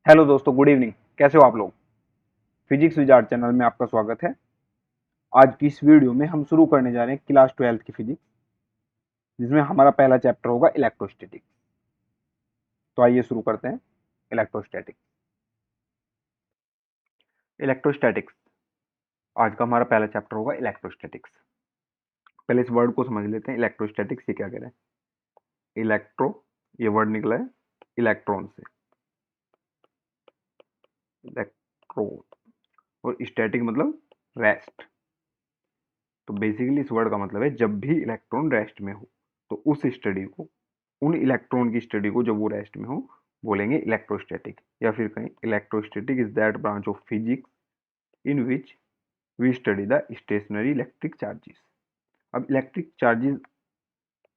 Hello दोस्तों, good evening. कैसे हो आप लोग? फिजिक्स विजार्ड चैनल में आपका स्वागत है। आज की इस वीडियो में हम शुरू करने जा रहे हैं क्लास 12th की फिजिक्स, जिसमें हमारा पहला चैप्टर होगा इलेक्ट्रोस्टैटिक्स। तो आइए शुरू करते हैं। इलेक्ट्रोस्टैटिक्स। इलेक्ट्रोस्टैटिक्स आज का हमारा पहला चैप्टर होगा इलेक्ट्रोस्टैटिक्स। पहले इस वर्ड को समझ लेते हैं, इलेक्ट्रोस्टैटिक्स ये क्या कह रहा है। इलेक्ट्रो, ये वर्ड निकला है इलेक्ट्रॉन से, इलेक्ट्रॉन, और स्टैटिक मतलब रेस्ट। तो बेसिकली इस वर्ड का मतलब है जब भी इलेक्ट्रॉन रेस्ट में हो तो उस स्टडी को, उन इलेक्ट्रॉन की स्टडी को जब वो रेस्ट में हो, बोलेंगे इलेक्ट्रोस्टैटिक। या फिर कहीं electrostatic is that branch of physics in which we study the stationary electric charges. अब इलेक्ट्रिक चार्जेस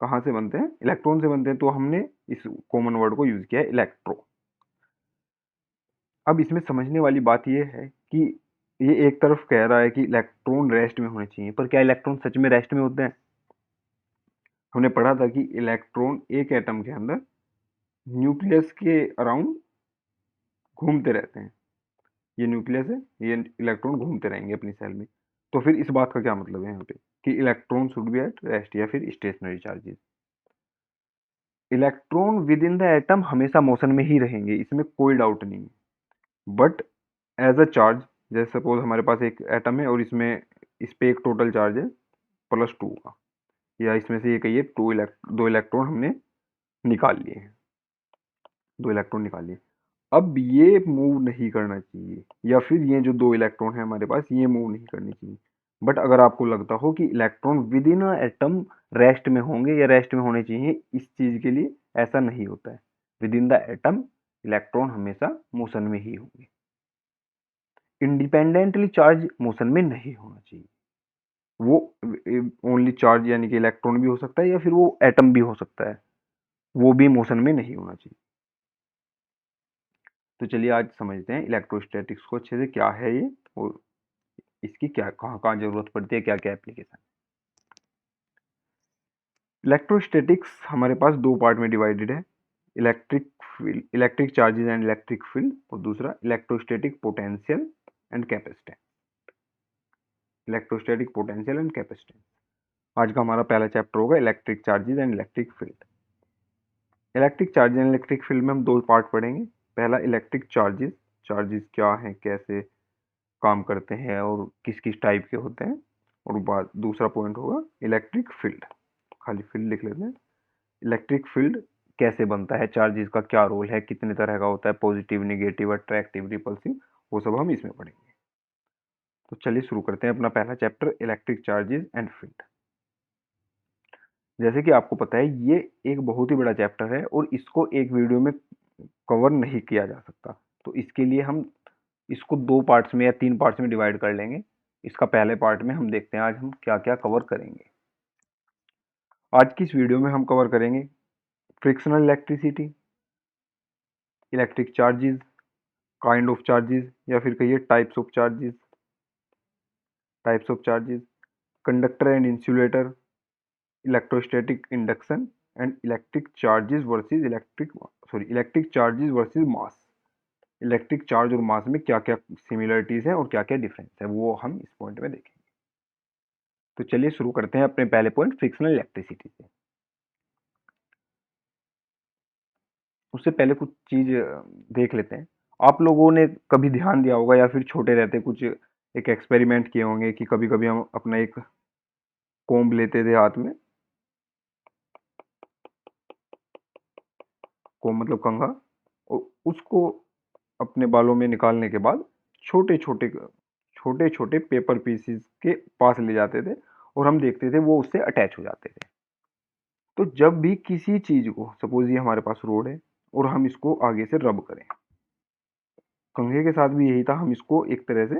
कहाँ से बनते हैं? इलेक्ट्रॉन से बनते हैं, तो हमने इस कॉमन वर्ड को यूज किया है इलेक्ट्रो। अब इसमें समझने वाली बात यह है कि ये एक तरफ कह रहा है कि इलेक्ट्रॉन रेस्ट में होने चाहिए, पर क्या इलेक्ट्रॉन सच में रेस्ट में होते हैं? हमने पढ़ा था कि इलेक्ट्रॉन एक एटम के अंदर न्यूक्लियस के अराउंड घूमते रहते हैं। ये न्यूक्लियस है, ये इलेक्ट्रॉन घूमते रहेंगे अपनी सेल में। तो फिर इस बात का क्या मतलब है यहाँ पे कि electron should be at rest या फिर stationary charges. Electron within the atom हमेशा मोशन में ही रहेंगे, इसमें कोई डाउट नहीं है। बट एज अ चार्ज, जैसे सपोज हमारे पास एक एटम है और इसमें इस पे एक टोटल चार्ज है +2 का, या इसमें से ये कहिए दो इलेक्ट्रॉन हमने निकाल लिए हैं, 2 इलेक्ट्रॉन निकाल लिए। अब ये मूव नहीं करना चाहिए, या फिर ये जो 2 इलेक्ट्रॉन है हमारे पास, ये मूव नहीं करनी चाहिए। बट अगर आपको लगता हो कि electron with in a atom rest में होंगे या रेस्ट में होने चाहिए, इस चीज के लिए ऐसा नहीं होता है। With in the atom electron हमेशा मोशन में ही होंगे। इंडिपेंडेंटली चार्ज मोशन में नहीं होना चाहिए। वो ओनली चार्ज यानी कि इलेक्ट्रॉन भी हो सकता है या फिर वो एटम भी हो सकता है, वो भी मोशन में नहीं होना चाहिए। तो चलिए आज समझते हैं इलेक्ट्रोस्टैटिक्स को अच्छे से, क्या है ये और इसकी क्या कहाँ कहाँ जरूरत पड़ती है, क्या क्या एप्लीकेशन। इलेक्ट्रोस्टैटिक्स हमारे पास 2 पार्ट में डिवाइडेड है, electric field, electric charges and electric field, और दूसरा electrostatic potential and capacitance. Electrostatic potential and capacitance आज का हमारा पहला चैप्टर होगा, electric charges and electric field. Electric charge and electric field में हम 2 पार्ट पढ़ेंगे। पहला इलेक्ट्रिक चार्जेस, चार्जेस क्या हैं, कैसे काम करते हैं और किस किस टाइप के होते हैं, और बाद दूसरा पॉइंट होगा इलेक्ट्रिक फील्ड। खाली फील्ड लिख लेते हैं। इलेक्ट्रिक फील्ड कैसे बनता है, चार्जेस का क्या रोल है, कितने तरह का होता है, पॉजिटिव, नेगेटिव, अट्रैक्टिव, रिपल्सिव, वो सब हम इसमें पढ़ेंगे। तो चलिए शुरू करते हैं अपना पहला chapter, electric charges and field. जैसे कि आपको पता है ये एक बहुत ही बड़ा चैप्टर है और इसको एक वीडियो में कवर नहीं किया जा सकता। तो इसके लिए हम इसको 2 पार्ट्स में या 3 पार्ट्स में डिवाइड कर लेंगे। इसका पहले पार्ट में हम देखते हैं आज हम क्या क्या कवर करेंगे। आज की इस वीडियो में हम कवर करेंगे frictional electricity, electric charges, kind of charges या फिर कहिए types of charges, conductor and insulator, electrostatic induction and electric charges versus mass. Electric charge और मास में क्या क्या सिमिलरिटीज हैं और क्या क्या डिफरेंस है, वो हम इस पॉइंट में देखेंगे। तो चलिए शुरू करते हैं अपने पहले पॉइंट, फ्रिक्शनल इलेक्ट्रिसिटी से। उससे पहले कुछ चीज देख लेते हैं। आप लोगों ने कभी ध्यान दिया होगा या फिर छोटे रहते कुछ एक एक्सपेरिमेंट किए होंगे कि कभी कभी हम अपना एक कोम्ब लेते थे हाथ में, कोम्ब मतलब कंघा, और उसको अपने बालों में निकालने के बाद छोटे छोटे पेपर पीसेस के पास ले जाते थे और हम देखते थे वो उससे अटैच हो जाते थे। तो जब भी किसी चीज को, सपोज ये हमारे पास रोड है और हम इसको आगे से रब करें, कंघे के साथ भी यही था, हम इसको एक तरह से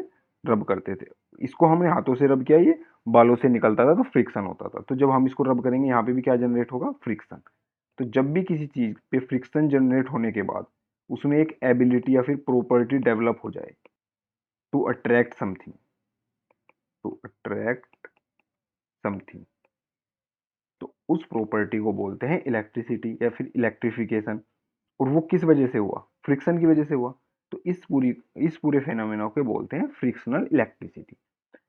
रब करते थे। इसको हमने हाथों से रब किया, ये बालों से निकलता था तो फ्रिक्शन होता था। तो जब हम इसको रब करेंगे यहाँ पे भी क्या जनरेट होगा, फ्रिक्शन। तो जब भी किसी चीज पे फ्रिक्शन जनरेट होने के बाद उसमें एक एबिलिटी या फिर प्रॉपर्टी डेवलप हो जाए to attract something, to attract something, तो उस प्रॉपर्टी को बोलते हैं इलेक्ट्रिसिटी या फिर इलेक्ट्रिफिकेशन। और वो किस वजह से हुआ? फ्रिक्शन की वजह से हुआ। तो इस पूरे फेनोमेना को बोलते हैं फ्रिक्शनल इलेक्ट्रिसिटी।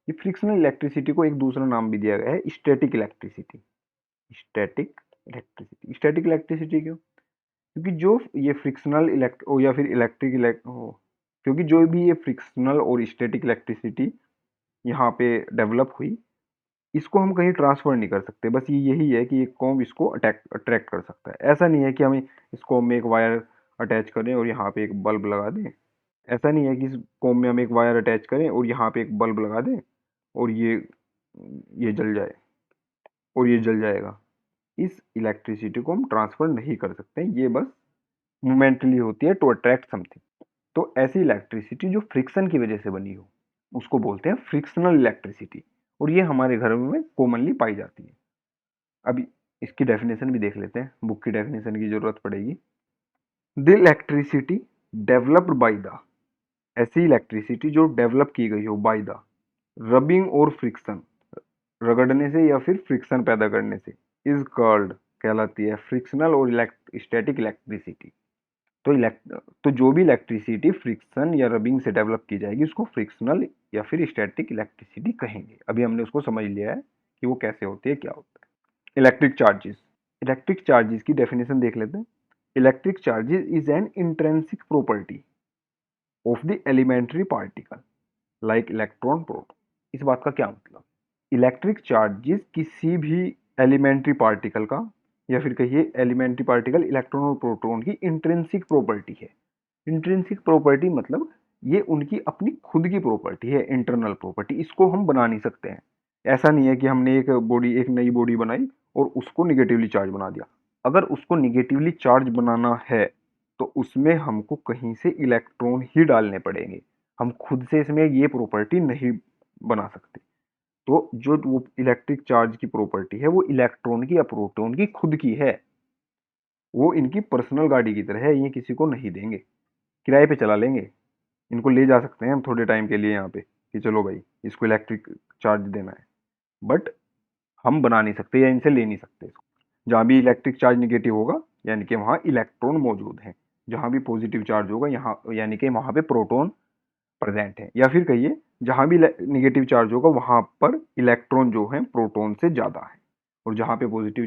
ये फ्रिक्शनल इलेक्ट्रिसिटी को एक दूसरा नाम भी दिया गया है, स्टैटिक इलेक्ट्रिसिटी। स्टैटिक इलेक्ट्रिसिटी क्यों? क्योंकि जो ये फ्रिक्शनल इलेक्ट या फिर इलेक्ट्रिक इलेक्ट हो, क्योंकि जो भी ये फ्रिक्शनल और स्टैटिक इलेक्ट्रिसिटी यहाँ पे डेवलप हुई, इसको हम कहीं ट्रांसफर नहीं कर सकते। बस ये यही है कि एक कॉम्ब इसको अट्रैक्ट कर सकता है। ऐसा नहीं है कि हम इस कॉम्ब में एक वायर अटैच करें और यहाँ पे एक बल्ब लगा दें। ऐसा नहीं है कि इस कॉम्ब में हम एक वायर अटैच करें और यहाँ पे एक बल्ब लगा दें और ये जल जाए और ये जल जाएगा। इस इलेक्ट्रिसिटी को हम ट्रांसफर नहीं कर सकते, ये बस मोमेंटली होती है टू अट्रैक्ट समथिंग। तो ऐसी इलेक्ट्रिसिटी जो फ्रिक्शन की वजह से बनी हो, उसको बोलते हैं फ्रिक्शनल इलेक्ट्रिसिटी, और ये हमारे घर में कॉमनली पाई जाती है। अभी इसकी डेफिनेशन भी देख लेते हैं, बुक की डेफिनेशन की जरूरत पड़ेगी। The electricity developed by the, ऐसी इलेक्ट्रिसिटी जो डेवलप की गई हो बाय द रबिंग और फ्रिक्शन, रगड़ने से या फिर फ्रिक्शन पैदा करने से, इज कॉल्ड, कहलाती है फ्रिक्शनल और स्टैटिक इलेक्ट्रिसिटी। तो जो भी इलेक्ट्रिसिटी फ्रिक्शन या रबिंग से डेवलप की जाएगी उसको फ्रिक्शनल या फिर स्टैटिक इलेक्ट्रिसिटी कहेंगे। अभी हमने उसको समझ लिया है कि वो कैसे होती है, क्या होता है। इलेक्ट्रिक चार्जेस, इलेक्ट्रिक चार्जेस की डेफिनेशन देख लेते हैं। Electric charges is an intrinsic property of the elementary particle like electron proton. इस बात का क्या मतलब? इलेक्ट्रिक चार्जेस किसी भी एलिमेंट्री पार्टिकल का, या फिर कहिए एलिमेंट्री पार्टिकल इलेक्ट्रॉन और प्रोटॉन की इंट्रिंसिक प्रॉपर्टी है। इंट्रिंसिक प्रॉपर्टी मतलब ये उनकी अपनी खुद की प्रॉपर्टी है, इंटरनल प्रॉपर्टी। इसको हम बना नहीं सकते हैं। ऐसा नहीं है कि हमने एक नई बॉडी बनाई और उसको निगेटिवली चार्ज बना दिया। अगर उसको निगेटिवली चार्ज बनाना है तो उसमें हमको कहीं से इलेक्ट्रॉन ही डालने पड़ेंगे। हम खुद से इसमें ये प्रॉपर्टी नहीं बना सकते। तो जो वो इलेक्ट्रिक चार्ज की प्रॉपर्टी है वो इलेक्ट्रॉन की या प्रोटॉन की खुद की है। वो इनकी पर्सनल गाड़ी की तरह है, ये किसी को नहीं देंगे, किराए पे चला लेंगे। इनको ले जा सकते हैं हम थोड़े टाइम के लिए यहाँ पे कि चलो भाई इसको इलेक्ट्रिक चार्ज देना है, बट हम बना नहीं सकते या इनसे ले नहीं सकते इसको। जहाँ भी इलेक्ट्रिक चार्ज निगेटिव होगा यानी कि वहाँ इलेक्ट्रॉन मौजूद है, जहाँ भी पॉजिटिव चार्ज होगा यहाँ यानी कि वहाँ पे प्रोटॉन प्रेजेंट है, या फिर कहिए जहाँ भी निगेटिव चार्ज होगा वहाँ पर इलेक्ट्रॉन जो है प्रोटॉन से ज़्यादा है, और जहाँ पे पॉजिटिव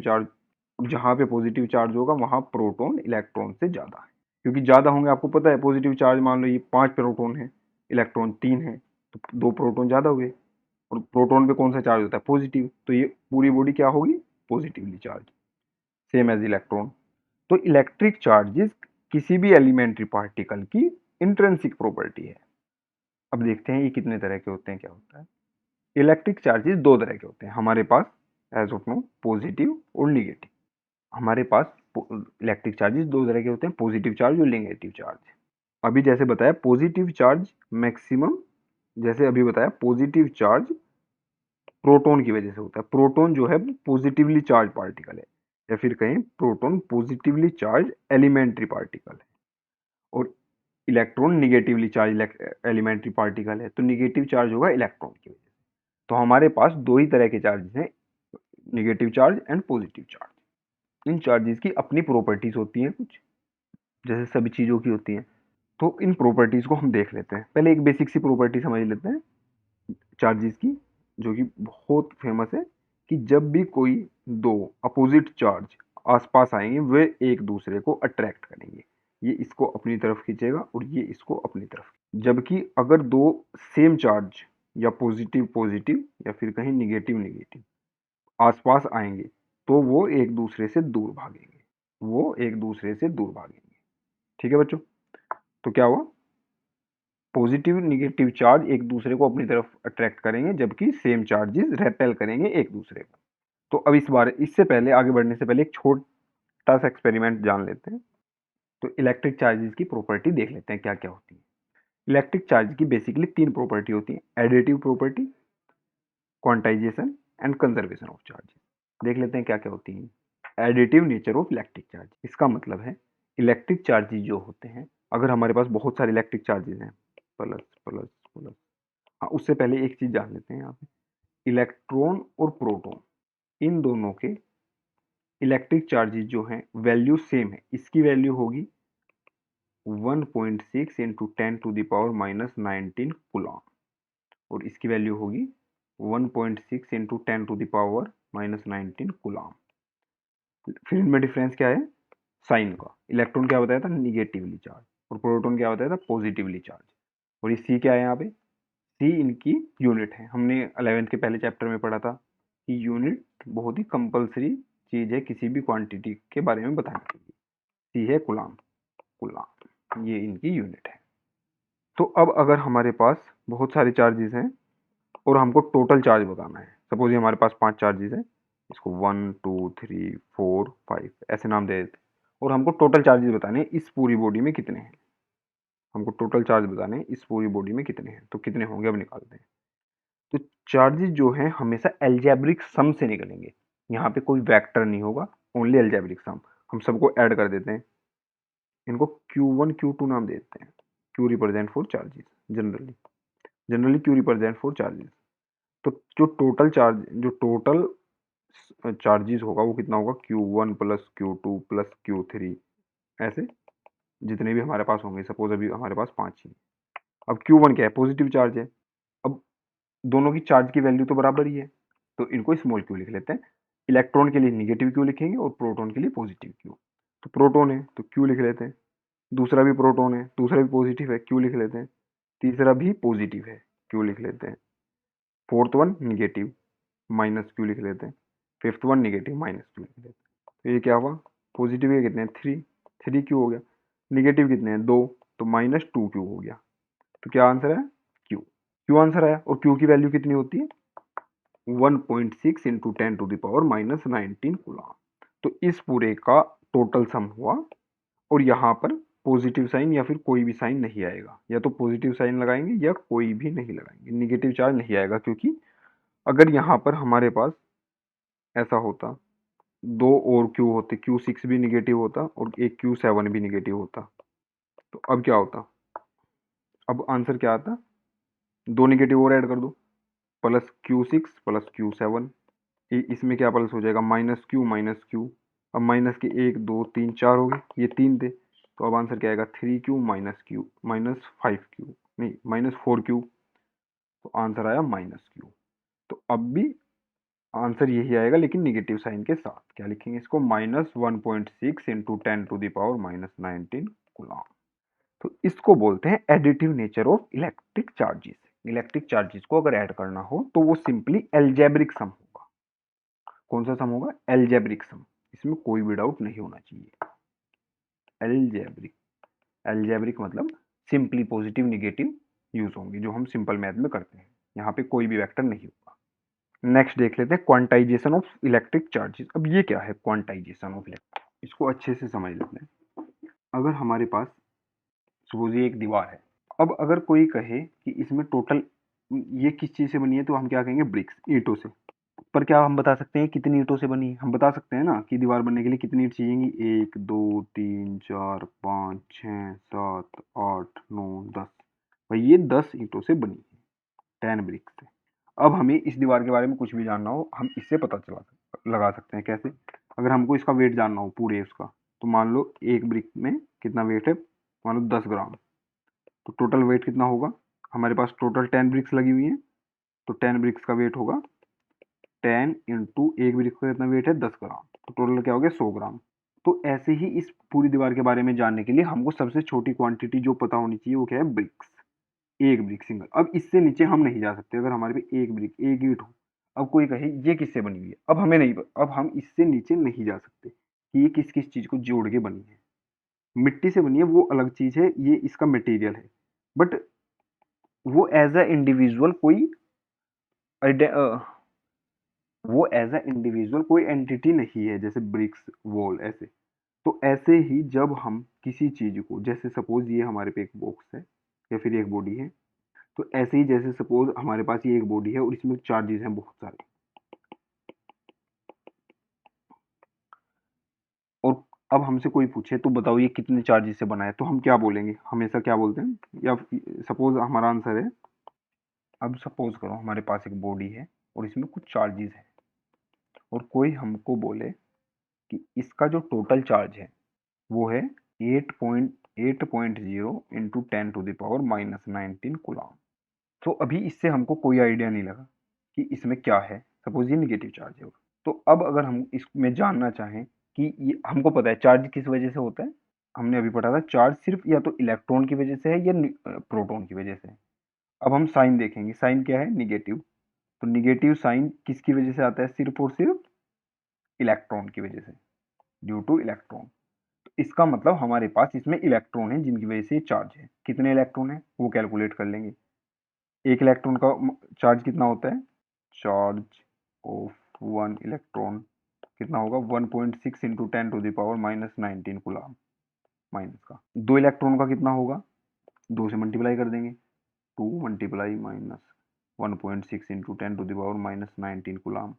चार्ज होगा वहाँ प्रोटॉन इलेक्ट्रॉन से ज़्यादा है। क्योंकि ज़्यादा होंगे, आपको पता है पॉजिटिव चार्ज मान लो ये 5 प्रोटॉन है, इलेक्ट्रॉन 3 है, तो 2 प्रोटॉन ज़्यादा हुए। और प्रोटॉन पे कौन सा चार्ज होता है? पॉजिटिव, तो ये पूरी बॉडी क्या होगी? Positively charge, same as electron. तो इलेक्ट्रिक चार्जेस किसी भी एलिमेंट्री पार्टिकल की इंट्रिंसिक प्रॉपर्टी है। अब देखते हैं ये कितने तरह के होते हैं, क्या होता है। इलेक्ट्रिक चार्जेस 2 तरह के होते हैं हमारे पास, एज ऑफ नो, पॉजिटिव और निगेटिव। हमारे पास इलेक्ट्रिक चार्जेस 2 तरह के होते हैं, पॉजिटिव चार्ज और नेगेटिव चार्ज। अभी जैसे बताया पॉजिटिव चार्ज मैक्सिमम, जैसे अभी बताया पॉजिटिव चार्ज प्रोटॉन की वजह से होता है। प्रोटॉन जो है पॉजिटिवली चार्ज पार्टिकल है, या फिर कहें proton positively charge elementary particle है, और electron negatively charge elementary particle है। तो निगेटिव चार्ज होगा इलेक्ट्रॉन की वजह से। तो हमारे पास 2 ही तरह के चार्जेस हैं, negative charge and positive charge. In charges की अपनी प्रॉपर्टीज होती हैं कुछ, जैसे सभी चीज़ों की होती हैं। तो इन प्रॉपर्टीज को हम देख लेते हैं। पहले एक बेसिक सी प्रॉपर्टी समझ लेते हैं चार्जेस की, जो कि बहुत फेमस है, कि जब भी कोई 2 अपोजिट चार्ज आसपास आएंगे वे एक दूसरे को अट्रैक्ट करेंगे। ये इसको अपनी तरफ खींचेगा और ये इसको अपनी तरफ। जबकि अगर 2 सेम चार्ज या पॉजिटिव पॉजिटिव या फिर कहीं निगेटिव निगेटिव आसपास आएंगे तो वो एक दूसरे से दूर भागेंगे, वो एक दूसरे से दूर भागेंगे। ठीक है बच्चों, तो क्या हुआ? पॉजिटिव निगेटिव चार्ज एक दूसरे को अपनी तरफ अट्रैक्ट करेंगे, जबकि सेम चार्जेस रेपेल करेंगे एक दूसरे को। तो अब इस बार इससे पहले आगे बढ़ने से पहले एक छोटा सा एक्सपेरिमेंट जान लेते हैं। तो इलेक्ट्रिक चार्जेस की प्रॉपर्टी देख लेते हैं क्या क्या होती है। इलेक्ट्रिक चार्ज की बेसिकली 3 प्रॉपर्टी होती है, additive property, quantization and conservation of charges. देख लेते हैं क्या क्या होती है। Additive nature of electric charge, इसका मतलब है इलेक्ट्रिक चार्जेस जो होते हैं, अगर हमारे पास बहुत सारे इलेक्ट्रिक चार्जेस हैं, प्लस प्लस प्लस, हाँ उससे पहले एक चीज जान लेते हैं यहाँ पे, इलेक्ट्रॉन और प्रोटॉन इन दोनों के इलेक्ट्रिक चार्जेस जो हैं वैल्यू सेम है। इसकी वैल्यू होगी 1.6 इंटू 10⁻⁻19 कूलम, और इसकी वैल्यू होगी 1.6 इंटू 10⁻⁻19 कूलम। फिर इनमें डिफरेंस क्या है? साइन का। इलेक्ट्रॉन क्या बताया था? निगेटिवली चार्ज, और प्रोटॉन क्या बताया था? Positively charge. और ये सी क्या है यहाँ पे? सी इनकी यूनिट है। हमने 11th के पहले चैप्टर में पढ़ा था कि यूनिट बहुत ही कंपलसरी चीज है किसी भी क्वांटिटी के बारे में बताने के लिए। सी है कूलम, कूलम ये इनकी यूनिट है। तो अब अगर हमारे पास बहुत सारे चार्जेस हैं और हमको टोटल चार्ज बताना है, सपोज ये हमारे पास 5 चार्जेस हैं, इसको 1 2 3 4 5 ऐसे नाम दे देते, और हमको टोटल चार्जेस बताने हैं इस पूरी बॉडी में कितने हैं। हमको टोटल चार्ज बताने हैं इस पूरी बॉडी में कितने हैं, तो कितने होंगे अब निकालते हैं। तो चार्जेस जो हैं हमेशा एल्जेब्रिक सम से निकलेंगे। यहाँ पे कोई वेक्टर नहीं होगा, ओनली एल्जेब्रिक सम। हम सबको ऐड कर देते हैं, इनको Q1 Q2 नाम देते हैं। Q represent for charges, generally Q represent for charges. तो जो टोटल चार्जेस होगा वो कितना होगा? Q1 plus Q2 plus Q3, ऐसे जितने भी हमारे पास होंगे। सपोज अभी हमारे पास 5 ही। अब Q1 क्या है? पॉजिटिव चार्ज है। अब दोनों की चार्ज की वैल्यू तो बराबर ही है, तो इनको स्मॉल क्यू लिख लेते हैं। इलेक्ट्रॉन के लिए निगेटिव क्यू लिखेंगे और प्रोटॉन के लिए पॉजिटिव क्यू। तो प्रोटॉन है तो क्यू लिख लेते हैं, दूसरा भी प्रोटॉन है, दूसरा भी पॉजिटिव है, क्यू लिख लेते हैं, तीसरा भी पॉजिटिव है, क्यू लिख लेते हैं, fourth one negative, minus Q लिख लेते हैं, fifth one negative, minus Q लिख लेते हैं। तो ये क्या हुआ? पॉजिटिव के कितने हैं? 3, 3 क्यू हो गया। निगेटिव कितने हैं? 2, तो -2 क्यू हो गया। तो क्या आंसर है? क्यू। क्यू आंसर आया। और क्यू की वैल्यू कितनी होती है? 1.6 इंटू 10⁻⁻19 कूलम। तो इस पूरे का टोटल सम हुआ, और यहाँ पर पॉजिटिव साइन या फिर कोई भी साइन नहीं आएगा, या तो पॉजिटिव साइन लगाएंगे या कोई भी नहीं लगाएंगे, निगेटिव चार्ज नहीं आएगा। क्योंकि अगर यहाँ पर हमारे पास ऐसा होता, दो और क्यू होते, Q6 भी निगेटिव होता और एक Q7 भी निगेटिव होता, तो अब क्या होता? अब आंसर क्या आता? दो निगेटिव और ऐड कर दो, प्लस Q6 प्लस Q7, इसमें क्या प्लस हो जाएगा? -Q। अब माइनस के 1 2 3 4 हो गए, ये 3 थे, तो अब आंसर क्या आएगा? 3Q -5Q, नहीं -4Q। तो आंसर आया -Q। तो अब भी आंसर यही आएगा, लेकिन निगेटिव साइन के साथ। क्या लिखेंगे इसको? -1.6 इंटू 10⁻⁻19 कूलम। तो इसको बोलते हैं additive nature of electric charges. Electric charges को अगर ऐड करना हो तो वो सिंपली एल्जेब्रिक सम होगा। कौन सा सम होगा? Algebraic sum. इसमें कोई भी डाउट नहीं होना चाहिए। एल्जेब्रिक, एल्जेब्रिक मतलब सिंपली पॉजिटिव नेगेटिव यूज होंगे, जो हम सिंपल मैथ में करते हैं। यहाँ पे कोई भी वेक्टर नहीं होगा। नेक्स्ट देख लेते हैं क्वांटाइजेशन ऑफ इलेक्ट्रिक चार्जेस। अब ये क्या है क्वांटाइजेशन ऑफ इलेक्ट्रिक? इसको अच्छे से समझ लेते हैं। अगर हमारे पास सपोज ये एक दीवार है, अब अगर कोई कहे कि इसमें टोटल ये किस चीज से बनी है, तो हम क्या कहेंगे? ब्रिक्स, ईंटों से। पर क्या हम बता सकते हैं कितनी ईंटों से बनी है? हम बता सकते हैं ना कि दीवार बनने के लिए कितनी ईंट चाहिए? 1 2 3 4 5 6 7 8 9 10। भाई ये 10 ईंटों से बनी है, 10 ब्रिक्स से। अब हमें इस दीवार के बारे में कुछ भी जानना हो, हम इससे पता लगा सकते हैं। कैसे? अगर हमको इसका वेट जानना हो पूरे उसका, तो मान लो एक ब्रिक में कितना वेट है, मान लो 10 ग्राम, तो टोटल वेट कितना होगा? हमारे पास टोटल 10 ब्रिक्स लगी हुई हैं, तो 10 ब्रिक्स का वेट होगा 10 इंटू एक ब्रिक का कितना वेट है? 10 ग्राम, तो टोटल क्या हो गया? 100 ग्राम। तो ऐसे ही इस पूरी दीवार के बारे में जानने के लिए हमको सबसे छोटी क्वांटिटी जो पता होनी चाहिए वो क्या है? ब्रिक्स। एक ब्रिक सिंगल। अब इससे नीचे हम नहीं जा सकते। अगर हमारे पे एक ब्रिक, एक ईंट हो, अब कोई कहे ये किससे बनी हुई है, अब हमें नहीं, अब हम इससे नीचे नहीं जा सकते कि ये किस किस चीज को जोड़ के बनी है। मिट्टी से बनी है वो अलग चीज है, ये इसका मटेरियल है, बट वो एज अ इंडिविजुअल कोई वो एज अ इंडिविजुअल कोई एंटिटी नहीं है, जैसे ब्रिक्स, वॉल ऐसे। तो ऐसे ही जब हम किसी चीज को, जैसे सपोज ये हमारे पे एक बॉक्स है या फिर एक बॉडी है, तो ऐसे ही जैसे सपोज हमारे पास ये एक बॉडी है और इसमें चार्जेस हैं बहुत सारे, और अब हमसे कोई पूछे तो बताओ ये कितने चार्जेस से बना है, तो हम क्या बोलेंगे? हमेशा क्या बोलते हैं? या सपोज हमारा आंसर है, अब सपोज करो हमारे पास एक बॉडी है और इसमें कुछ चार्जेस है, और कोई हमको बोले कि इसका जो टोटल चार्ज है वो है 8.0 इंटू 10⁻⁻19 कूलम। तो अभी इससे हमको कोई आइडिया नहीं लगा कि इसमें क्या है। सपोज ये निगेटिव चार्ज है, तो अब अगर हम इसमें जानना चाहें कि ये हमको पता है चार्ज किस वजह से होता है, हमने अभी पढ़ा था चार्ज सिर्फ या तो इलेक्ट्रॉन की वजह से है या प्रोटॉन की वजह से है। अब हम साइन देखेंगे, साइन क्या है, निगेटिव। तो निगेटिव साइन किसकी वजह से आता है, सिर्फ और सिर्फ इलेक्ट्रॉन की वजह से, ड्यू टू इलेक्ट्रॉन। तो इसका मतलब हमारे पास इसमें इलेक्ट्रॉन है जिनकी वजह से चार्ज है। कितने इलेक्ट्रॉन है वो कैलकुलेट कर लेंगे। एक इलेक्ट्रॉन का चार्ज कितना होता है, चार्ज ऑफ वन इलेक्ट्रॉन कितना होगा, 1.6 इंटू 10⁻⁻19 कूलम। माइनस का दो इलेक्ट्रॉन का कितना होगा, दो से मल्टीप्लाई कर देंगे, 2 मल्टीप्लाई माइनस 1.6 इंटू 10⁻⁻19 कूलम।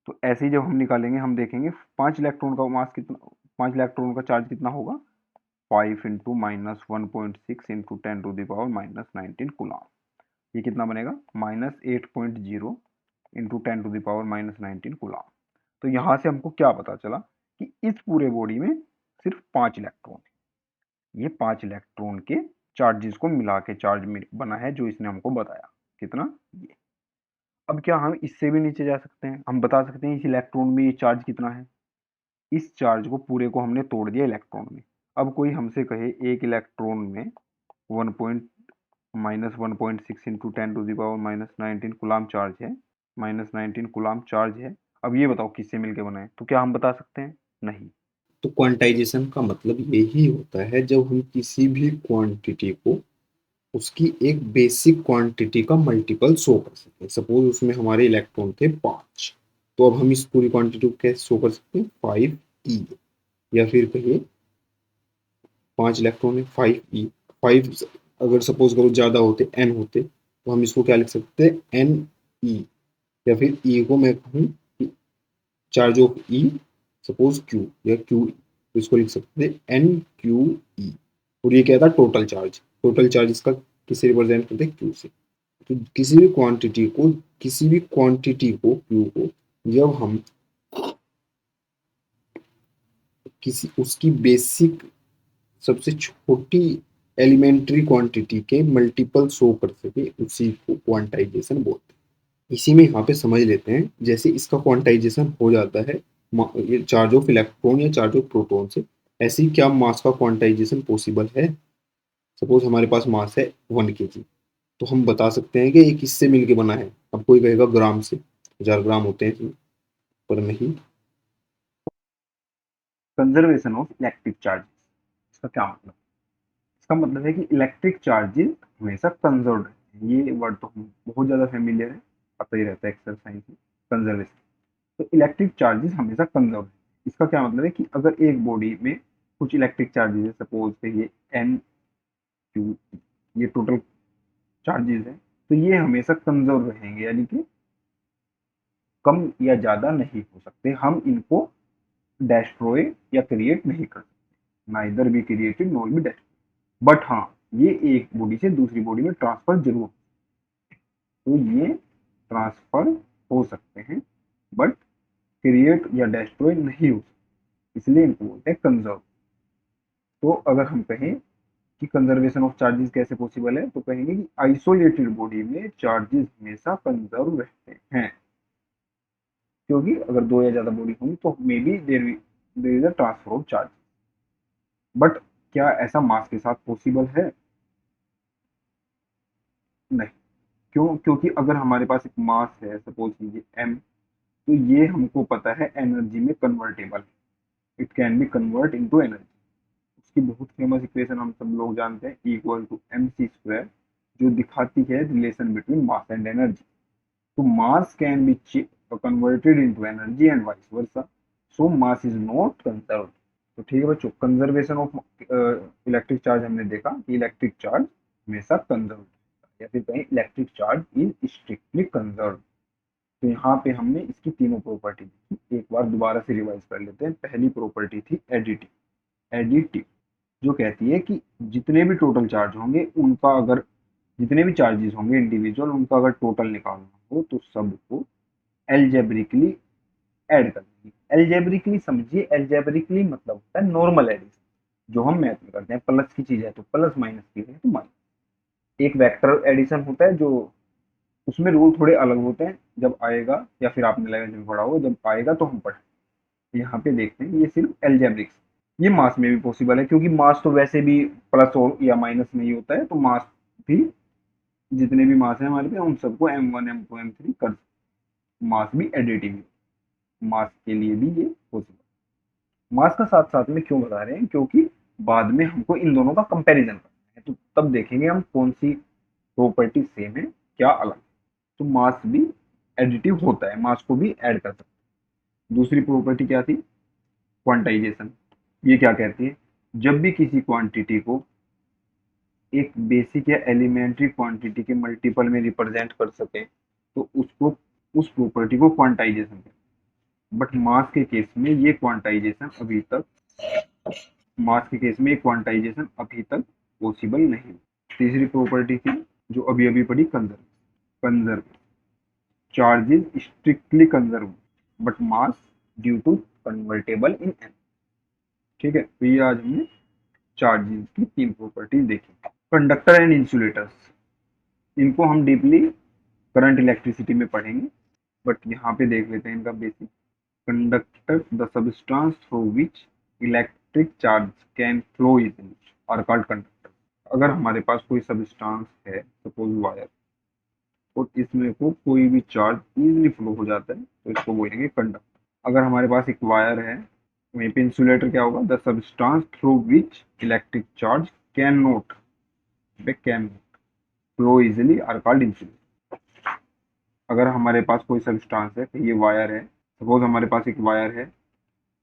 तो ऐसे ही जब हम निकालेंगे हम देखेंगे 5 इलेक्ट्रॉन का मास कितना, 5 इलेक्ट्रॉन का चार्ज कितना होगा, 5 इंटू माइनस 1.6 इंटू 10⁻⁻19 कूलम। ये कितना बनेगा, -8.0 इंटू 10⁻⁻19 कूलम। तो यहाँ से हमको क्या पता चला कि इस पूरे बॉडी में सिर्फ 5 इलेक्ट्रॉन है। ये 5 इलेक्ट्रॉन के चार्जेस को मिला के चार्ज बना है जो इसने हमको बताया। कितना, ये। अब क्या हम इससे भी नीचे जा सकते हैं, हम बता सकते हैं इस इलेक्ट्रॉन में ये चार्ज कितना है। इस चार्ज को पूरे को हमने तोड़ दिया इलेक्ट्रॉन में। अब कोई हमसे कहे एक इलेक्ट्रॉन में 1.6 इंटू 10⁻⁻19 कूलम चार्ज है, -19 कूलम चार्ज है। अब ये बताओ किससे मिलके बना है, तो क्या हम बता सकते हैं, नहीं। तो क्वांटाइजेशन का मतलब यही होता है जब हम किसी भी क्वांटिटी को उसकी एक बेसिक क्वांटिटी का मल्टीपल शो कर सकते हैं। सपोज उसमें हमारे इलेक्ट्रॉन थे 5, तो अब हम इस पूरी क्वांटिटी को कैसे शो कर सकते हैं, 5e। या फिर कहिए 5 इलेक्ट्रॉन है 5e, 5 अगर सपोज करो ज़्यादा होते n होते तो हम इसको क्या लिख सकते हैं, ne। या फिर e को मैं कहूँ charge of e, suppose q या q, तो इसको लिख सकते हैं nqe। और ये क्या था, टोटल चार्ज। टोटल चार्ज इसका किसे रिप्रेजेंट करते हैं, q से। तो किसी भी क्वांटिटी को q को जब हम किसी उसकी बेसिक सबसे छोटी एलिमेंट्री क्वांटिटी के मल्टीपल शो कर सके, उसी को क्वांटाइजेशन बोलते हैं। इसी में यहाँ पे समझ लेते हैं, जैसे इसका क्वांटाइजेशन हो जाता है चार्ज ऑफ इलेक्ट्रॉन या चार्ज ऑफ प्रोटॉन से, ऐसे ही क्या मास का क्वांटाइजेशन पॉसिबल है। सपोज हमारे पास मास है 1 kg, तो हम बता सकते हैं कि ये किससे मिलके बना है। अब कोई कहेगा ग्राम से, 1000 ग्राम होते हैं इसमें, पर नहीं। कंजर्वेशन ऑफ इलेक्ट्रिक चार्जेस, इसका क्या मतलब, इसका मतलब है कि इलेक्ट्रिक चार्जेस हमेशा कंजर्व रहते हैं। ये वर्ड तो हम बहुत ज़्यादा फेमिलियर है, पता ही रहता है एक्सरसाइज में, कंजर्वेशन। तो इलेक्ट्रिक चार्जेस हमेशा कंजर्व है। इसका क्या मतलब है कि अगर एक बॉडी में कुछ इलेक्ट्रिक चार्जेस है, सपोज कहिए n q, ये टोटल चार्जेस है, तो ये हमेशा कंजर्व रहेंगे, यानी कि कम या ज़्यादा नहीं हो सकते। हम इनको डेस्ट्रॉय या क्रिएट नहीं कर सकते, neither be created nor be destroy. But हाँ, ये एक बॉडी से दूसरी बॉडी में ट्रांसफर जरूर, तो ये ट्रांसफर हो सकते हैं, बट क्रिएट या डेस्ट्रॉय नहीं हो सकते, इसलिए इनको बोलते हैं कंजर्व। तो अगर हम कहें कि कंजर्वेशन ऑफ चार्जेस कैसे पॉसिबल है, तो कहेंगे कि आइसोलेटेड बॉडी में चार्जेस हमेशा कंजर्व रहते हैं, क्योंकि अगर दो या ज्यादा बॉडी होंगी तो may be there is a transfer of charge. But क्या ऐसा मास के साथ पॉसिबल है, नहीं। क्यों, क्योंकि अगर हमारे पास एक मास है, सपोज कीजिए m, तो ये हमको पता है एनर्जी में convertible, it can be convert into energy. उसकी बहुत फेमस इक्वेशन हम सब लोग जानते हैं, इक्वल टू mc², जो दिखाती है relation between mass and energy. तो mass can be converted into energy and vice versa, so mass is not conserve. तो ठीक है बच्चों, कंजर्वेशन ऑफ इलेक्ट्रिक चार्ज हमने देखा कि इलेक्ट्रिक चार्ज हमेशा कंजर्व, या फिर कहें electric charge is strictly conserve. तो यहाँ पे हमने इसकी तीनों प्रॉपर्टी देखी, एक बार दोबारा से रिवाइज कर लेते हैं। पहली प्रॉपर्टी थी एडिटिव। एडिटिव जो कहती है कि जितने भी टोटल चार्ज होंगे उनका अगर, जितने भी चार्जेस होंगे इंडिविजुअल, उनका अगर टोटल निकालना हो तो सबको एल्जेब्रिकली ऐड कर देंगे। एल्जेब्रिकली समझिए, एल्जेब्रिकली मतलब होता है नॉर्मल एडिशन। जो हम मैथ में करते हैं, प्लस की चीज है तो प्लस, माइनस की है तो माइनस। एक वेक्टर एडिशन होता है जो, उसमें रूल थोड़े अलग होते हैं, जब आएगा या फिर आपने 11th में पढ़ा होगा, जब आएगा तो हम पढ़ें। यहाँ पे देखते हैं, ये सिर्फ एल्जेब्रिक्स। ये मास में भी पॉसिबल है, क्योंकि मास तो वैसे भी प्लस और या माइनस नहीं होता है, तो मास भी, जितने भी मास है हमारे पे उन सबको M1 M2 M3 कर सकते। मास भी एडिटिव है, मास के लिए भी ये पॉसिबल। मास का साथ साथ में क्यों बता रहे हैं, क्योंकि बाद में हमको इन दोनों का कंपैरिजन करना है, तो तब देखेंगे हम कौन सी प्रॉपर्टी सेम है, क्या अलग है। तो मास भी एडिटिव होता है, मास को भी ऐड कर सकते हैं। दूसरी प्रॉपर्टी क्या थी, क्वांटाइजेशन। ये क्या कहती है, जब भी किसी क्वांटिटी को एक बेसिक या एलिमेंट्री क्वांटिटी के मल्टीपल में रिप्रेजेंट कर सके, तो उसको, उस प्रॉपर्टी को क्वांटाइजेशन कहते हैं। बट मास के केस में ये क्वांटाइजेशन अभी तक, मास के केस में ये क्वांटाइजेशन अभी तक पॉसिबल नहीं। तीसरी प्रॉपर्टी थी जो अभी अभी पढ़ी, conserve. Conserve, charge is strictly conserve but mass due to convertible in an. ठीक है, तो ये आज हमने चार्जेस की तीन प्रॉपर्टीज देखी। कंडक्टर एंड इंसुलेटर्स, इनको हम डीपली करंट इलेक्ट्रिसिटी में पढ़ेंगे, बट यहाँ पे देख लेते हैं इनका basic. Conductor, the substance through which electric charge can flow easily are called conductor. अगर हमारे पास कोई सब्सटेंस है, सपोज वायर, और इसमें को कोई भी चार्ज इजिली फ्लो हो जाता है, तो इसको बोलेंगे कंडक्टर। अगर हमारे पास एक वायर है, वहीं पे इंसुलेटर क्या होगा, the substance through which electric charge can not, can flow easily are called insulator. अगर हमारे पास कोई सब्सटेंस है, ये वायर है, सपोज हमारे पास एक वायर है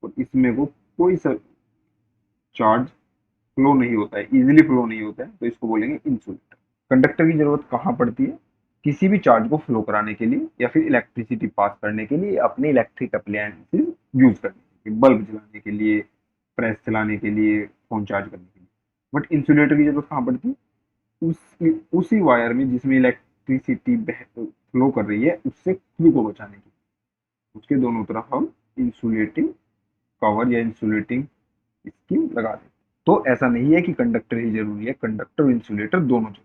और इसमें को कोई चार्ज फ्लो नहीं होता है, इजीली फ्लो नहीं होता है, तो इसको बोलेंगे इंसुलेटर। कंडक्टर की जरूरत कहाँ पड़ती है, किसी भी चार्ज को फ्लो कराने के लिए, या फिर इलेक्ट्रिसिटी पास करने के लिए, अपने इलेक्ट्रिक अप्लायंसेस यूज करने के लिए, बल्ब जलाने के लिए, प्रेस चलाने के लिए, फोन चार्ज करने के लिए। बट इंसुलेटर की जरूरत कहाँ पड़ती है, उसी वायर में जिसमें इलेक्ट्रिसिटी फ्लो कर रही है, उससे खुद को बचाने की, उसके दोनों तरफ हम इंसुलेटिंग कवर या इंसुलेटिंग स्कीम लगा दें। तो ऐसा नहीं है कि कंडक्टर ही जरूरी है, कंडक्टर और इंसुलेटर दोनों चाहिए।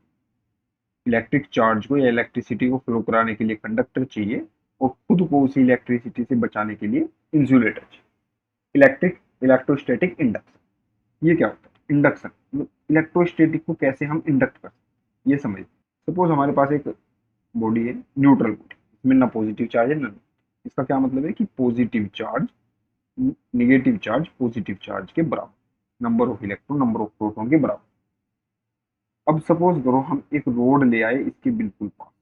इलेक्ट्रिक चार्ज को या इलेक्ट्रिसिटी को फ्लो कराने के लिए कंडक्टर चाहिए, और खुद को उसी इलेक्ट्रिसिटी से बचाने के लिए इंसुलेटर चाहिए। इलेक्ट्रोस्टैटिक इंडक्शन, ये क्या होता है, इंडक्शन, इलेक्ट्रोस्टैटिक को कैसे हम इंडक्ट कर सकते हैं, ये समझिए। सपोज हमारे पास एक बॉडी है, न्यूट्रल बॉडी, इसमें ना पॉजिटिव चार्ज है ना, इसका क्या मतलब है कि positive charge negative charge positive charge के बराबर, number of electron number of proton के बराबर। अब सपोज करो हम एक रोड ले आए इसके बिल्कुल पास,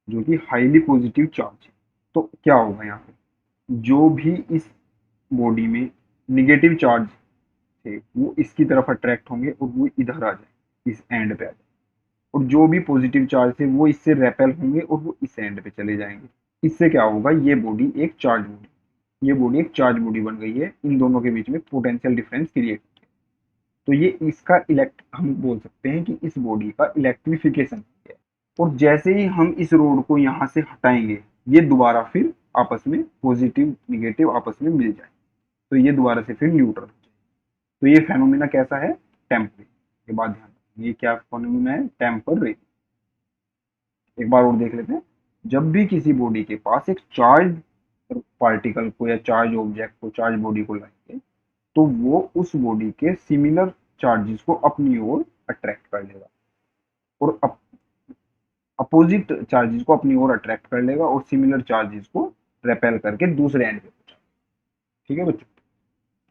जो कि हाईली पॉजिटिव चार्ज है, तो क्या होगा यहाँ पे, जो भी इस बॉडी में निगेटिव चार्ज थे वो इसकी तरफ अट्रैक्ट होंगे और वो इधर आ जाए, इस एंड पे आ जाए, और जो भी पॉजिटिव चार्ज थे वो इससे रेपेल होंगे और वो इस एंड पे चले जाएंगे। इससे क्या होगा, ये बॉडी एक चार्ज बॉडी, ये बॉडी एक चार्ज बॉडी बन गई है, इन दोनों के बीच में पोटेंशियल डिफरेंस क्रिएट। तो ये इसका इलेक्ट, हम बोल सकते हैं कि इस बॉडी का इलेक्ट्रिफिकेशन है। और जैसे ही हम इस रोड को यहाँ से हटाएंगे, ये दोबारा फिर आपस में पॉजिटिव निगेटिव आपस में मिल जाए, तो ये दोबारा से फिर न्यूट्रल हो जाए। तो ये फेनोमेना कैसा है, टेम्परेरी। के बाद ध्यान रखना, ये क्या फेनोमेना है, टेम्परेरी। एक बार और देख लेते हैं, जब भी किसी बॉडी के पास एक चार्ज पार्टिकल को या चार्ज ऑब्जेक्ट को, चार्ज बॉडी को लाएंगे, तो वो उस बॉडी के सिमिलर चार्जेस को अपनी ओर अट्रैक्ट कर लेगा, और अपोजिट चार्जेस को अपनी ओर अट्रैक्ट कर लेगा, और सिमिलर चार्जेस को रेपेल करके दूसरे एंड पे पहुंचा। ठीक है बच्चों,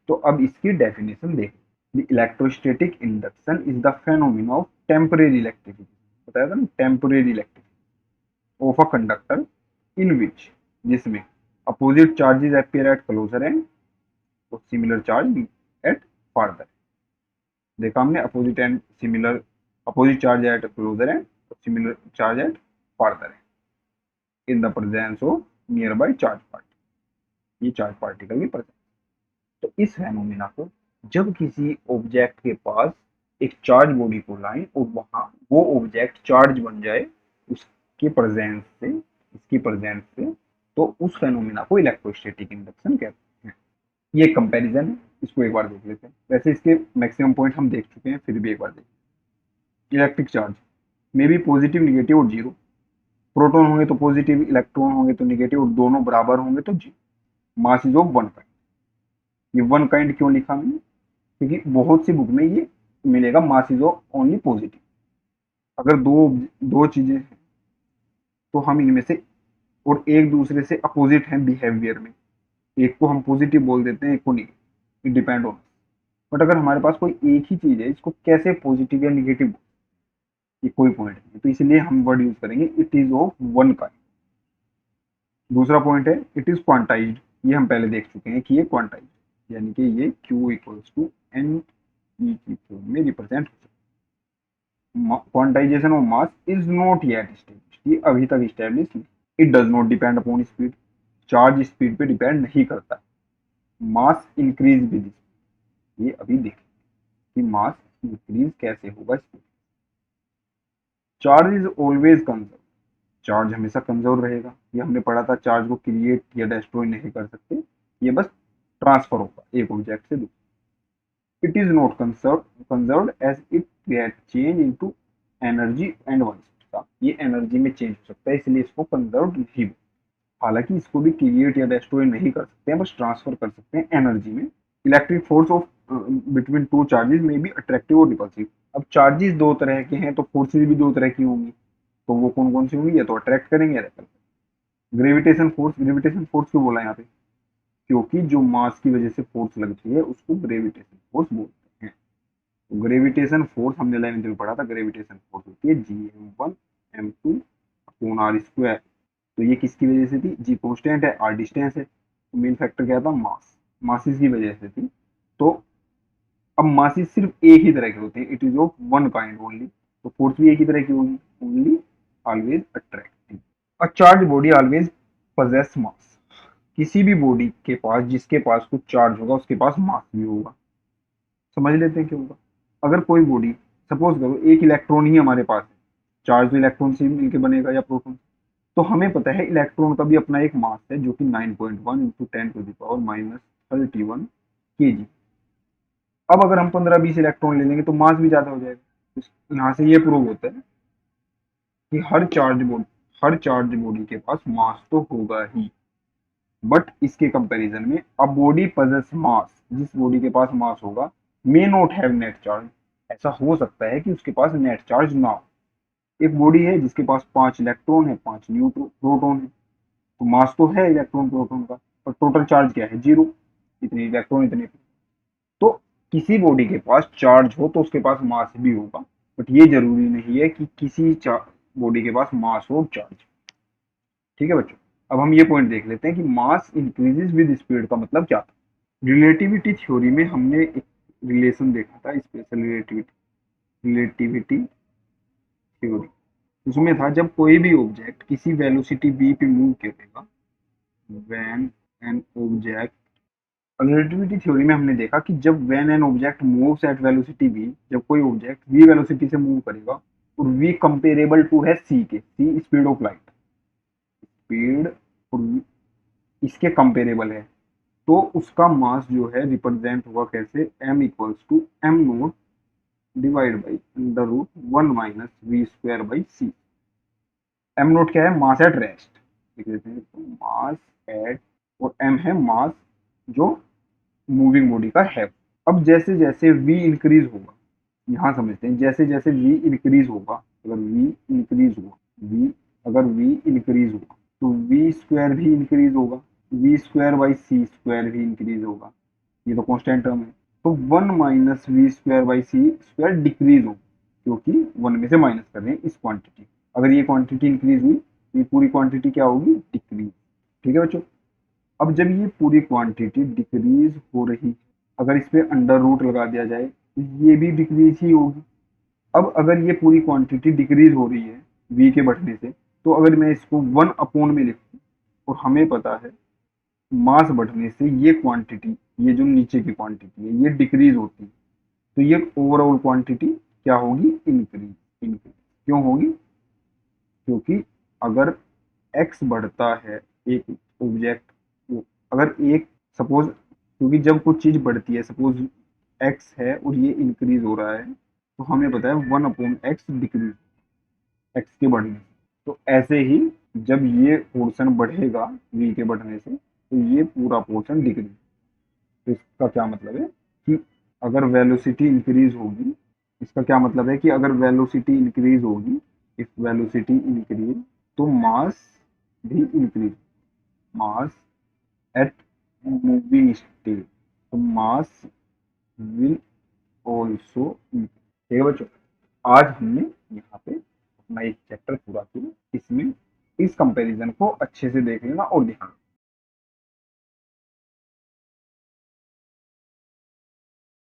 तो अब इसकी डेफिनेशन देखें। The electrostatic induction is the phenomena of temporary electricity, बताया था ना, temporary electricity of a conductor in which, जिसमें opposite charges appear at closer end और सिमिलर चार्ज एट फार्दर। देखा हमने, opposite and similar, opposite charge at closer end और similar charge at farther in the presence of nearby charge particle, ये charge particle की presence. तो इस phenomena को, जब किसी ऑब्जेक्ट के पास एक चार्ज बॉडी को लाएं और वहां वो ऑब्जेक्ट चार्ज बन जाए उसके प्रेजेंस से, इसकी प्रेजेंस से, तो उस फेनोमेना को इलेक्ट्रोस्टैटिक इंडक्शन कहते हैं। ये कंपैरिजन है, इसको एक बार देख लेते हैं। वैसे इसके मैक्सिमम पॉइंट हम देख चुके हैं, फिर भी एक बार देखें। इलेक्ट्रिक चार्ज में भी पॉजिटिव निगेटिव और जीरो, प्रोटॉन होंगे तो पॉजिटिव, इलेक्ट्रॉन होंगे तो निगेटिव, और दोनों बराबर होंगे तो zero. Mass is of one kind. ये वन काइंड क्यों लिखा मैंने, क्योंकि बहुत सी बुक में ये मिलेगा mass is of only positive. अगर दो दो चीजें हैं तो हम इनमें से, और एक दूसरे से अपोजिट हैं बिहेवियर में, एक को हम पॉजिटिव बोल देते हैं, एक को negative, it depend on. But अगर हमारे पास कोई एक ही चीज है, इसको कैसे पॉजिटिव या निगेटिव, ये कोई पॉइंट नहीं, तो इसलिए हम वर्ड यूज करेंगे it is of one kind. दूसरा पॉइंट है इट इज क्वांटाइज्ड। ये हम पहले देख चुके हैं कि ये क्वांटाइज्ड, यानी कि ये Q equals to N E की फॉर्म में रिप्रेजेंट हो सकता है। Quantization of mass is not yet established, ये अभी तक एस्टेब्लिश नहीं। It does not depend upon speed, charge speed पे डिपेंड नहीं करता। मास इंक्रीज विद, ये अभी देखें कि मास इंक्रीज कैसे होगा speed. Charge is always conserve, charge हमेशा कंजर्व रहेगा। ये हमने पढ़ा था, चार्ज को क्रिएट या डिस्ट्रॉय नहीं कर सकते, ये बस ट्रांसफर होगा एक ऑब्जेक्ट से दूसरे। It is not conserve as it get change into energy and vice, ये एनर्जी में चेंज हो सकता है, इसलिए इसको कंजर्व नहीं। हालांकि इसको भी क्रिएट या डिस्ट्रॉय नहीं कर सकते हैं, बस ट्रांसफर कर सकते हैं एनर्जी में। Electric force of between two charges में भी अट्रैक्टिव और रिपल्सिव। अब चार्जेस दो तरह के हैं तो फोर्सेज भी दो तरह की होंगी, तो वो कौन कौन सी होंगी, या तो अट्रैक्ट करेंगे या repel। Gravitation force, gravitation force क्यों बोला यहाँ पे, क्योंकि जो मास की वजह से फोर्स लगती है उसको ग्रेविटेशन फोर्स बोलते हैं। तो ग्रेविटेशन फोर्स हमने 11th में पढ़ा था, ग्रेविटेशन फोर्स होती है Gm1m2/r²। तो ये किसकी वजह से थी, जी कॉन्स्टेंट है, आर डिस्टेंस है, तो मेन फैक्टर क्या था, मास, मासिस की वजह से थी। तो अब मासिस सिर्फ एक ही तरह के होते हैं, it is of one kind only, तो फोर्स भी एक ही तरह की होगी, only always attracting. A charge body always possess मास, किसी भी बॉडी के पास जिसके पास कुछ चार्ज होगा उसके पास मास भी होगा। समझ लेते हैं क्यों होगा। अगर कोई बॉडी, सपोज करो एक इलेक्ट्रॉन ही हमारे पास है, चार्ज तो इलेक्ट्रॉन से ही मिलकर बनेगा या प्रोटॉन, तो हमें पता है इलेक्ट्रॉन का भी अपना एक मास है जो कि 9.1 इंटू 10⁻⁻31 kg। अब अगर हम 15-20 इलेक्ट्रॉन ले लेंगे तो मास भी ज्यादा हो जाएगा। यहाँ से ये प्रूव होता है कि हर चार्ज बॉडी के पास मास तो होगा ही, बट इसके कंपैरिजन में अ बॉडी पजेस मास, जिस बॉडी के पास मास होगा, may not have net charge, ऐसा हो सकता है कि उसके पास नेट चार्ज ना हो। एक बॉडी है जिसके पास 5 इलेक्ट्रॉन है, 5 न्यूट्रॉन प्रोटॉन है, तो मास तो है इलेक्ट्रॉन प्रोटॉन का, पर टोटल चार्ज क्या है, जीरो, इतने इलेक्ट्रॉन इतने। तो किसी बॉडी के पास चार्ज हो तो उसके पास मास भी होगा, बट ये जरूरी नहीं है कि किसी बॉडी के पास मास हो चार्ज। ठीक है बच्चों, अब हम ये पॉइंट देख लेते हैं कि मास इंक्रीजेस विद स्पीड का मतलब क्या था। रिलेटिविटी थ्योरी में हमने एक रिलेशन देखा था, स्पेशल रिलेटिविटी रिलेटिविटी थ्योरी। उसमें था जब कोई भी ऑब्जेक्ट किसी वेलोसिटी v पे मूव करेगा, when an object, relativity theory में हमने देखा कि जब when an object moves eight velocity v, जब कोई ऑब्जेक्ट v वेलोसिटी से मूव करेगा और v कंपेरेबल टू है c के, c speed of light, speed और इसके कंपेरेबल है, तो उसका मास जो है रिप्रेजेंट होगा कैसे, m equals to M naught divide by under root 1 - v² by c। M naught क्या है, मास एट रेस्ट, लिख देते हैं तो मास एट, और एम है मास जो मूविंग बॉडी का है। अब जैसे जैसे v इंक्रीज होगा, यहाँ समझते हैं, जैसे जैसे v इंक्रीज होगा, अगर v इंक्रीज हुआ, v अगर v इंक्रीज हुआ तो v² भी इंक्रीज होगा, v²/c² भी इंक्रीज होगा, ये तो कांस्टेंट टर्म है। तो 1 - v²/c² डिक्रीज होगा, क्योंकि 1 में से माइनस कर रहे हैं इस क्वांटिटी। अगर ये क्वांटिटी इंक्रीज हुई तो ये पूरी क्वांटिटी क्या होगी, डिक्रीज। ठीक है बच्चों, अब जब ये पूरी क्वांटिटी डिक्रीज हो रही, अगर इस पे अंडर रूट लगा दिया जाए तो ये भी डिक्रीज ही होगी। अब अगर ये पूरी क्वांटिटी डिक्रीज हो रही है v के बढ़ने से, तो अगर मैं इसको 1 में लिखूं, और हमें पता है मास बढ़ने से ये क्वांटिटी, ये जो नीचे की क्वांटिटी है ये डिक्रीज होती है, तो ये ओवरऑल क्वांटिटी क्या होगी, इंक्रीज। इंक्रीज क्यों होगी, क्योंकि अगर x बढ़ता है, एक ऑब्जेक्ट, अगर एक, सपोज क्योंकि जब कुछ चीज बढ़ती है, सपोज एक्स है और ये इंक्रीज हो रहा है, तो हमें पता है 1/x डिक्रीज एक्स के बढ़ने से। तो ऐसे ही जब ये पोर्शन बढ़ेगा v के बढ़ने से, तो ये पूरा पोर्शन डिक्रीज। तो इसका क्या मतलब है कि अगर वेलोसिटी इंक्रीज होगी, इसका क्या मतलब है कि अगर वेलोसिटी इंक्रीज होगी, इफ वेलोसिटी इंक्रीज, तो मास भी increase, mass at moving state, तो मास विल ऑल्सो। ठीक है बच्चों, आज हमने यहाँ पे अपना एक चैप्टर पूरा किया। इसमें इस कंपैरिजन को अच्छे से देख लेना और ध्यान